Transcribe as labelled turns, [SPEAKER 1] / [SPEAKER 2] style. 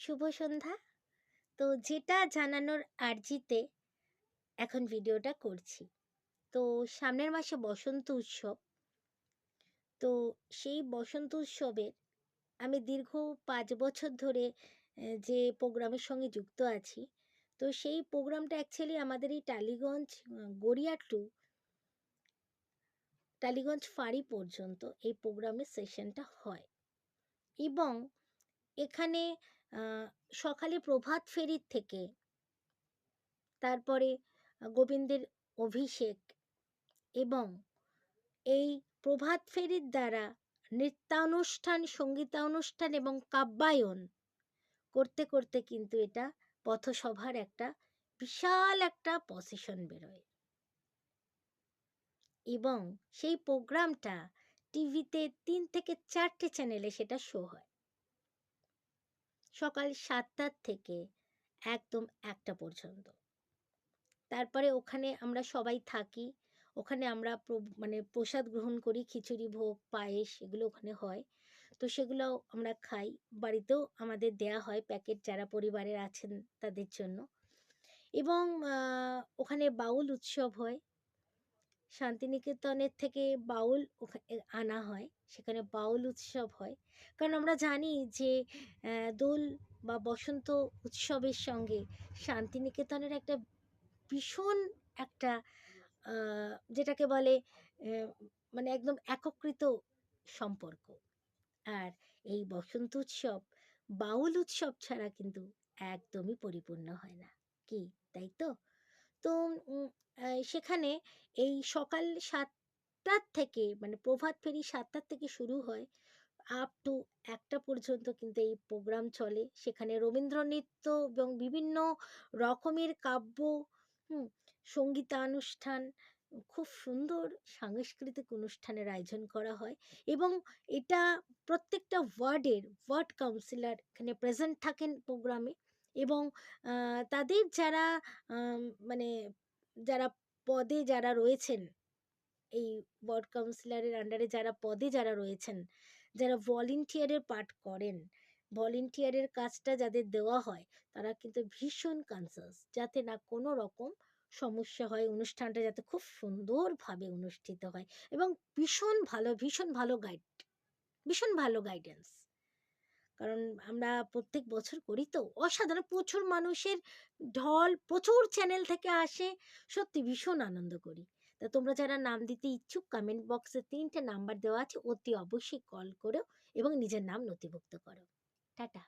[SPEAKER 1] শুভ সন্ধ্যা। তো যেটা জানানোর আর্জিতে এখন ভিডিওটা করছি। তো সামনের মাসে বসন্ত উৎসব। তো সেই বসন্ত উৎসবের আমি দীর্ঘ ৫ বছর ধরে যে প্রোগ্রামের সঙ্গে যুক্ত আছি। তো সেই প্রোগ্রামটা অ্যাকচুয়ালি আমাদের এই টালিগঞ্জ গড়িয়া টু টালিগঞ্জ ফাঁড়ি পর্যন্ত এই প্রোগ্রামের সেশনটা হয় এবং এখানে আ সকালে প্রভাত ফেরির থেকে তারপরে গোবিন্দের অভিষেক এবং এই প্রভাত ফেরির দ্বারা নৃত্যানুষ্ঠান, সঙ্গীতানুষ্ঠান এবং কাব্যায়ন করতে করতে কিন্তু এটা পথসভার একটা বিশাল একটা প্রসেশন বেরোয় এবং সেই প্রোগ্রামটা টিভিতে ৩ থেকে ৪টে চ্যানেলে সেটা শো হয়। সকাল ৭টার থেকে একদম ১টা পর্যন্ত। তারপরে ওখানে আমরা সবাই থাকি। ওখানে আমরা মানে প্রসাদ গ্রহণ করি। খিচুড়ি ভোগ, পায়েস এগুলো ওখানে হয়। তো সেগুলোও আমরা খাই। বাড়িতেও আমাদের দেয়া হয় প্যাকেট যারা পরিবারের আছেন তাদের জন্য। এবং ওখানে বাউল উৎসব হয়। শান্তিনিকেতনের থেকে বাউল আনা হয়। সেখানে বাউল উৎসব হয়। কারণ আমরা জানি যে দোল বা বসন্ত উৎসবের সঙ্গে শান্তিনিকেতনের একটা ভীষণ একটা আ যেটাকে বলে মানে একদম একত্রিত সম্পর্ক। আর এই বসন্ত উৎসব বাউল উৎসব ছাড়া কিন্তু একদমই পরিপূর্ণ হয় না। কি তাই তো? তো উম সেখানে এই সকাল ৭টার থেকে মানে প্রভাত ফেরি ৭টার থেকে শুরু হয় আপ টু ১টা পর্যন্ত কিন্তু এই প্রোগ্রাম চলে। সেখানে রবীন্দ্র নৃত্য এবং বিভিন্ন রকমের কাব্য, হুম? সঙ্গীতানুষ্ঠান, খুব সুন্দর সাংস্কৃতিক অনুষ্ঠানের আয়োজন করা হয় এবং এটা প্রত্যেকটা ওয়ার্ড কাউন্সিলর এখানে প্রেজেন্ট থাকেন প্রোগ্রামে এবং তাদের যারা আম মানে যারা পদে যারা রয়েছেন এই ওয়ার্ড কাউন্সিলরের আন্ডারে যারা পদে যারা রয়েছেন, যারা ভলান্টিয়ারের পার্ট করেন, ভলান্টিয়ারের কাজটা যাদের দেওয়া হয়, তারা কিন্তু ভীষণ কনসাস যাতে না কোনো রকম সমস্যা হয়, অনুষ্ঠানটা যাতে খুব সুন্দরভাবে অনুষ্ঠিত হয় এবং ভীষণ ভালো ভীষণ ভালো গাইডেন্স। কারণ আমরা প্রত্যেক বছর করি তো। অসাধারণ প্রচুর মানুষের ঢল, প্রচুর চ্যানেল থেকে আসে। সত্যি ভীষণ আনন্দ করি। তা তোমরা যারা নাম দিতে ইচ্ছুক কমেন্ট বক্সে ৩ টে নাম্বার দেওয়া আছে। অতি অবশ্যই কল করো এবং নিজের নাম নথিভুক্ত করো। টাটা।